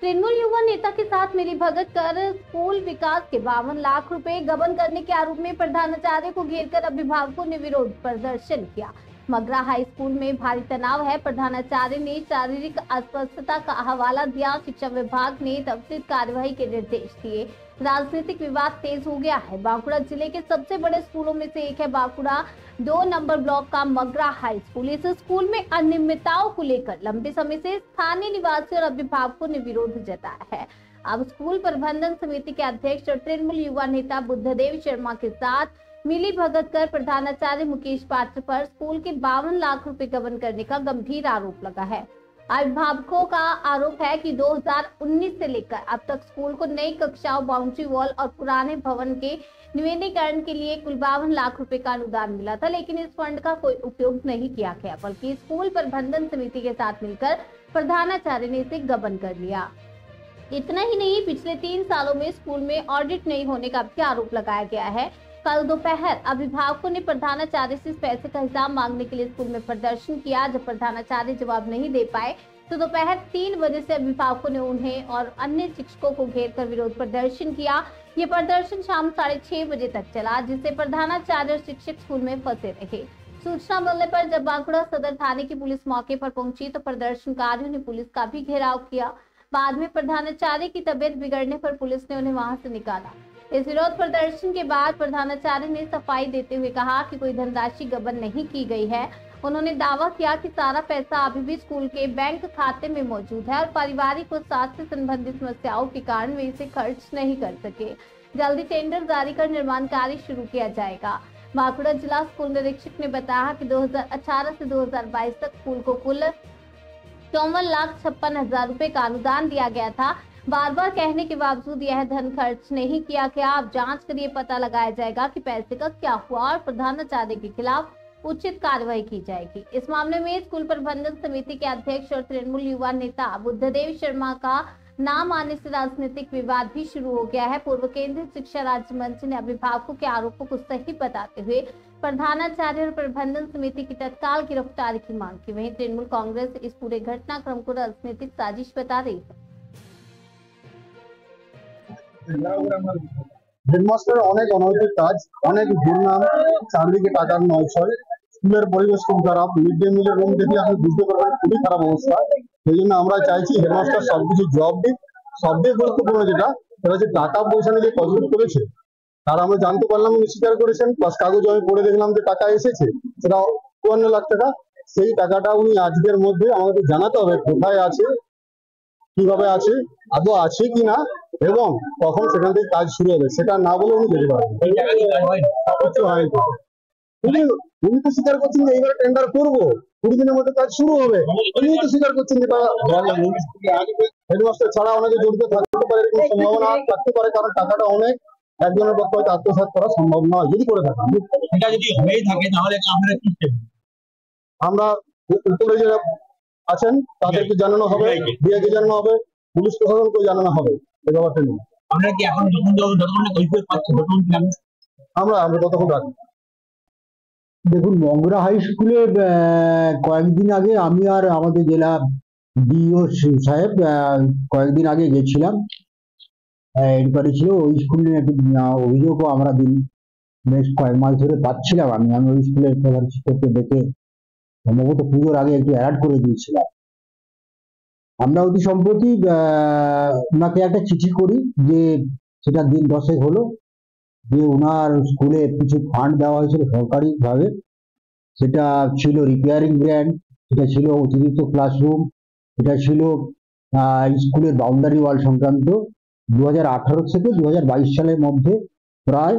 तृणमूल युवा नेता के साथ मिलीभगत कर स्कूल विकास के 52 लाख रुपए गबन करने के आरोप में प्रधानाचार्य को घेरकर अभिभावकों ने विरोध प्रदर्शन किया। मगरा हाई स्कूल में भारी तनाव है। प्रधानाचार्य ने शारीरिक अस्वस्थता का हवाला दिया। शिक्षा विभाग ने त्वरित कार्यवाही के निर्देश दिए। राजनीतिक विवाद तेज हो गया है। बांकुड़ा जिले के सबसे बड़े स्कूलों में से एक है बांकुड़ा 2 नंबर ब्लॉक का मगरा हाई स्कूल। इस स्कूल में अनियमितताओं को लेकर लंबे समय से स्थानीय निवासियों और अभिभावकों ने विरोध जताया है। अब स्कूल प्रबंधन समिति के अध्यक्ष और तृणमूल युवा नेता बुद्धदेव शर्मा के साथ मिली भगत कर प्रधानाचार्य मुकेश पात्र पर स्कूल के 52 लाख रुपए गबन करने का गंभीर आरोप लगा है। अभिभावकों का आरोप है कि 2019 से लेकर अब तक स्कूल को नई कक्षाओं, बाउंड्री वॉल और पुराने भवन के नवीनीकरण के लिए कुल 52 लाख रुपए का अनुदान मिला था, लेकिन इस फंड का कोई उपयोग नहीं किया गया, बल्कि स्कूल प्रबंधन समिति के साथ मिलकर प्रधानाचार्य ने इसे गबन कर लिया। इतना ही नहीं, पिछले 3 सालों में स्कूल में ऑडिट नहीं होने का भी आरोप लगाया गया है। कल दोपहर अभिभावकों ने प्रधानाचार्य से पैसे का हिसाब मांगने के लिए स्कूल में प्रदर्शन किया। जब प्रधानाचार्य जवाब नहीं दे पाए तो दोपहर 3 बजे से अभिभावकों ने उन्हें और अन्य शिक्षकों को घेरकर विरोध प्रदर्शन किया। ये प्रदर्शन शाम 6:30 बजे तक चला, जिससे प्रधानाचार्य और शिक्षक स्कूल में फंसे रहे। सूचना मिलने पर जब बांकुड़ा सदर थाने की पुलिस मौके पर पहुंची तो प्रदर्शनकारियों ने पुलिस का भी घेराव किया। बाद में प्रधानाचार्य की तबीयत बिगड़ने पर पुलिस ने उन्हें वहां से निकाला। इस विरोध प्रदर्शन के बाद प्रधानाचार्य ने सफाई देते हुए कहा कि कोई धनराशि गबन नहीं की गई है। उन्होंने दावा किया कि सारा पैसा अभी भी स्कूल के बैंक खाते में मौजूद है और पारिवारिक और स्वास्थ्य संबंधित समस्याओं के कारण वे इसे खर्च नहीं कर सके। जल्दी टेंडर जारी कर निर्माण कार्य शुरू किया जाएगा। बांकुड़ा जिला स्कूल निरीक्षक ने बताया कि 2018 से 2022 तक स्कूल को कुल 54,56,000 रुपए का अनुदान दिया गया था। बार बार कहने के बावजूद यह धन खर्च नहीं किया गया। अब जांच कर ये पता लगाया जाएगा कि पैसे का क्या हुआ और प्रधानाचार्य के खिलाफ उचित कार्रवाई की जाएगी। इस मामले में स्कूल प्रबंधन समिति के अध्यक्ष और तृणमूल युवा नेता बुद्धदेव शर्मा का नाम आने से राजनीतिक विवाद भी शुरू हो गया है। पूर्व केंद्रीय शिक्षा राज्य मंत्री ने अभिभावकों के आरोपों को सही बताते हुए प्रधानाचार्य और प्रबंधन समिति की तत्काल गिरफ्तारी की मांग की। वहीं तृणमूल कांग्रेस इस पूरे घटनाक्रम को राजनीतिक साजिश बता रही है। হেডমাস্টার অনেক অনৈতিক কাজ, অনেক দুর্নাম, চারদিকে টাকার নয়ছয়, স্কুলের পরিবেশ খুব খারাপ। মিড ডে মিলের রুম দেখে আপনি বুঝতে পারবেন খুবই খারাপ অবস্থা। সেই জন্য আমরা চাইছি হেডমাস্টার সবকিছু জবাব দিক। সবচেয়ে গুরুত্বপূর্ণ যেটা সেটা হচ্ছে টাকা পয়সা নিয়ে কসরত করেছে, তার আমরা জানতে পারলাম উনি স্বীকার করেছেন। প্লাস কাগজ আমি পড়ে দেখলাম যে টাকা এসেছে, সেটা 52 লাখ টাকা। সেই টাকাটা উনি আজকের মধ্যে আমাদের জানাতে হবে কোথায় আছে, কিভাবে আছে, আদৌ আছে কিনা এবং কখন সেখান থেকে কাজ শুরু হবে, সেটা না বলে উনি যেতে পারবেন। উনি তো স্বীকার করছেন যে এইবার টেন্ডার করবো, 20 দিনের মধ্যে কাজ শুরু হবে। উনি তো স্বীকার করছেন যেটা হেডমাস্টার ছাড়া অনেকে জড়িত থাকতে পারে, এরকম সম্ভাবনা থাকতে পারে, কারণ টাকাটা অনেক একজনের পক্ষে হয়তো আত্মসাৎ করা সম্ভব নয়। যদি করে থাকেন, এটা যদি হয়ে থাকে তাহলে আমরা কি করব? আমরা উপরে যারা আছেন তাদেরকে জানানো হবে, ডিআইকে জানানো হবে, পুলিশ প্রশাসনকে জানানো হবে। এই ব্যাপারটা নিয়ে আমরা কি এখন যতক্ষণ কৈফিয়ত পাচ্ছি ততক্ষণ কি আমরা ততক্ষণ রাখি। দেখুন, মগরা হাই স্কুলে কয়েকদিন আগে আমি আর আমাদের জেলা ডিও সাহেব কয়েকদিন আগে গেছিলাম, এনকোয়ারি ছিল। ওই স্কুল নিয়ে একটু অভিযোগও আমরা বেশ কয়েক মাস ধরে পাচ্ছিলাম। আমি ওই স্কুলের প্রধান শিক্ষককে ডেকে সম্ভবত পুজোর আগে একটু অ্যালার্ট করে দিয়েছিলাম। আমরা অতি সম্প্রতি ওনাকে একটা চিঠি করি, যে সেটা দিন 10 হলো, যে ওনার স্কুলে কিছু ফান্ড দেওয়া হয়েছিল সরকারি ভাবে। সেটা ছিল রিপেয়ারিং গ্র্যান্ট, সেটা ছিল অতিরিক্ত ক্লাসরুম, এটা ছিল স্কুলের বাউন্ডারি ওয়াল সংক্রান্ত। 2018 থেকে 2022 সালের মধ্যে প্রায়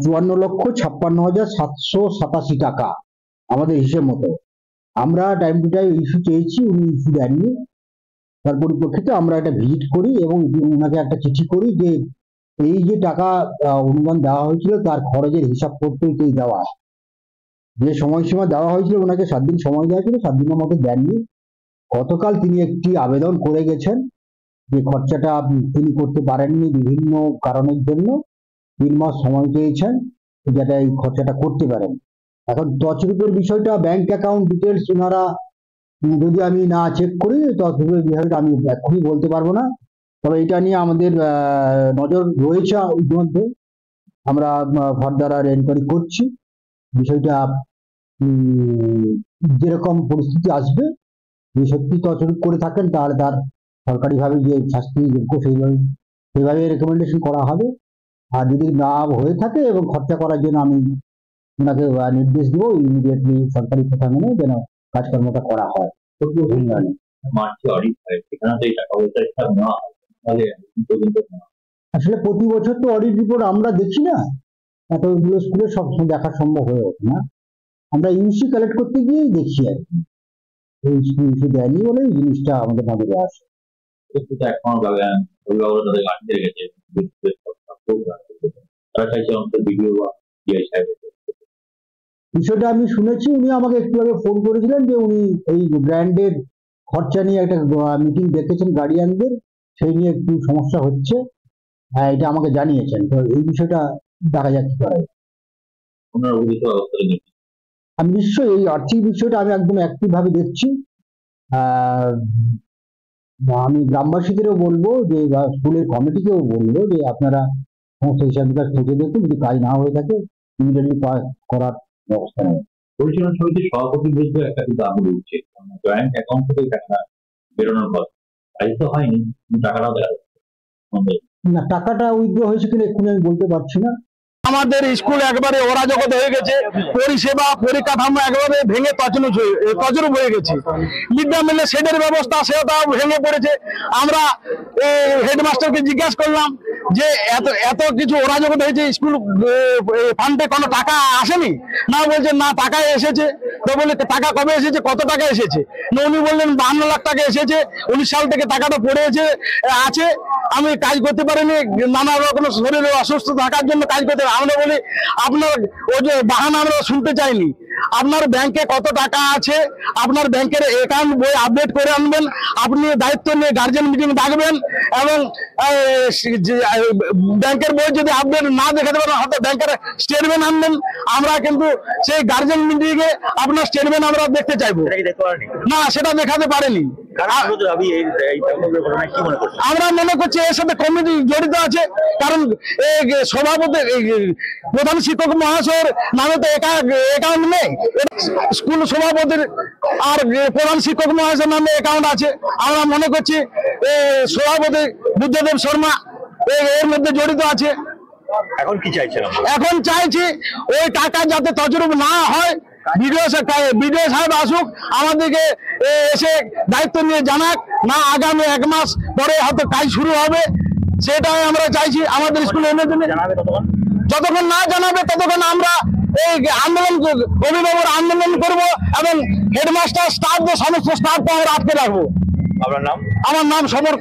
54,56,787 টাকা আমাদের হিসেব মতো। আমরা টাইম টু টাইম ইস্যু চেয়েছি, উনি ইস্যু দেননি। তার পরিপ্রেক্ষিতে আমরা একটা ভিজিট করি এবং ওনাকে একটা চিঠি করি যে এই যে টাকা অনুদান দেওয়া হয়েছিল তার খরচের হিসাব করতে দেওয়া। যে সময়সীমা দেওয়া হয়েছিল ওনাকে 7 দিন সময় দেওয়া ছিল, 7 দিনের মধ্যে দেননি। গতকাল তিনি একটি আবেদন করে গেছেন যে খরচাটা তিনি করতে পারেননি বিভিন্ন কারণের জন্য, 3 মাস সময় চেয়েছেন যাতে এই খরচাটা করতে পারেন। এখন তছরূপের বিষয়টা ব্যাংক অ্যাকাউন্ট ডিটেলস ওনারা যদি আমি না চেক করি ততদূরের বিষয়টা আমি এখনই বলতে পারবো না। তবে এটা নিয়ে আমাদের নজর রয়েছে ইতিমধ্যে, আমরা ফার্দার আর এনকোয়ারি করছি। বিষয়টা যেরকম পরিস্থিতি আসবে, যদি সত্যি তছরূপ করে থাকেন তাহলে তার সরকারিভাবে যে শাস্তি যোগ্য সেইভাবে রেকমেন্ডেশন করা হবে। আর যদি না হয়ে থাকে এবং খরচা করার জন্য আমি ওনাকে নির্দেশ দেবো ইমিডিয়েটলি সরকারি কথা মেনে যেন কাজকর্মটা করা হয়। মার্চে অডিট হয়, সেখানে তো এই টাকা পয়সা হিসাব নেওয়া হয়, তাহলে পর্যন্ত আসলে প্রতি বছর তো অডিট রিপোর্ট আমরা দেখি না, এতগুলো স্কুলে সবসময় দেখা সম্ভব হয়ে ওঠে না। আমরা ইউসি কালেক্ট করতে গিয়েই দেখি আর কি, এই স্কুল ইস্যু দেয়নি বলে এই জিনিসটা আমাদের নজরে আসে। কিন্তু এখন অভিভাবকরা তাদের আটকে গেছে, তারা চাইছে অন্তত ভিডিও বা ডিআই সাহেবের। বিষয়টা আমি শুনেছি, উনি আমাকে একটু আগে ফোন করেছিলেন যে উনি এই ব্র্যান্ডের খরচা নিয়ে একটা মিটিং ডেকেছেন গার্ডিয়ানদের, সেই নিয়ে একটু সমস্যা হচ্ছে, হ্যাঁ এটা আমাকে জানিয়েছেন। তো এই বিষয়টা দেখা যাক কি করা যায়। ওনার অভিযোগ ব্যবস্থা নিচ্ছে। আমি নিশ্চয়ই এই আর্থিক বিষয়টা আমি একদম অ্যাক্টিভ ভাবে দেখছি। আমি গ্রামবাসীদেরও বলবো যে, স্কুলের কমিটিকেও বলবো যে আপনারা সমস্ত হিসাব নিকাশ খুঁজে দেখুন, যদি কাজ না হয়ে থাকে ইমিডিয়েটলি করার ব্যবস্থা নেই। পরিচালনা সমিতির সভাপতির বিরুদ্ধে একটা কিন্তু আঙুল উঠছে, জয়েন্ট অ্যাকাউন্ট থেকে টাকা বেরোনোর পর কাজ তো হয়নি, টাকাটাও দেওয়া না, টাকাটা উইথড্র হয়েছে কিনা এক্ষুনি আমি বলতে পারছি না। আমাদের স্কুল একবারে অরাজকতা হয়ে গেছে, পরিষেবা পরিকাঠামো একবারে ভেঙে তছরূপ হয়ে গেছে। মিড ডে মিলের শেডের ব্যবস্থা সেটাও ভেঙে পড়েছে। আমরা হেডমাস্টারকে জিজ্ঞাসা করলাম যে এত কিছু অরাজকতা হয়েছে, স্কুল ফান্ডে কোনো টাকা আসেনি? না, বলছে না টাকা এসেছে। তো বলে টাকা কবে এসেছে, কত টাকা এসেছে? না, উনি বললেন 52 লাখ টাকা এসেছে, 19 সাল থেকে টাকাটা পড়েছে আছে, আমি কাজ করতে পারিনি, নানা রকম শরীরে অসুস্থ থাকার জন্য কাজ করতে। আমরা বলি আপনার ওই যে বাহানা আমরা শুনতে চাইনি, আপনার ব্যাংকে কত টাকা আছে, আপনার ব্যাংকের অ্যাকাউন্ট বই আপডেট করে আনবেন, আপনি দায়িত্ব নিয়ে গার্জেন মিটিং ডাকবেন, এবং ব্যাংকের বই যদি আপডেট না দেখাতে পারেন হয়তো ব্যাংকের স্টেটমেন্ট আনবেন। আমরা কিন্তু সেই গার্জেন মিটিং এ আপনার স্টেটমেন্ট আমরা দেখতে চাইবো না, সেটা দেখাতে পারেনি। আমরা মনে করছি এর সাথে কমিটি জড়িত আছে, কারণ সভাপতি প্রধান শিক্ষক মহাশয়ের নামে তো অ্যাকাউন্ট নেই, স্কুল সভাপতির আর প্রধান শিক্ষক মহাশয়ের নামে অ্যাকাউন্ট আছে। আমরা মনে করছি সভাপতি বুদ্ধদেব শর্মা এর মধ্যে জড়িত আছে। এখন কি চাইছেন? এখন চাইছি ওই টাকা যাতে তছরূপ না হয়, বিডিও সাহেব আসুক, আমাদেরকে এসে দায়িত্ব নিয়ে জানাক, না আগামী 1 মাস পরে হয়তো কাজ শুরু হবে, সেটাই আমরা চাইছি আমাদের স্কুলে এনে জন্য। যতক্ষণ না জানাবে ততক্ষণ আমরা এই আন্দোলন, অভিভাবক আন্দোলন করব, এবং হেডমাস্টার স্টাফ সমস্ত স্টাফকে আমরা আটকে রাখবো। আপনার নাম? আমার নাম সমর।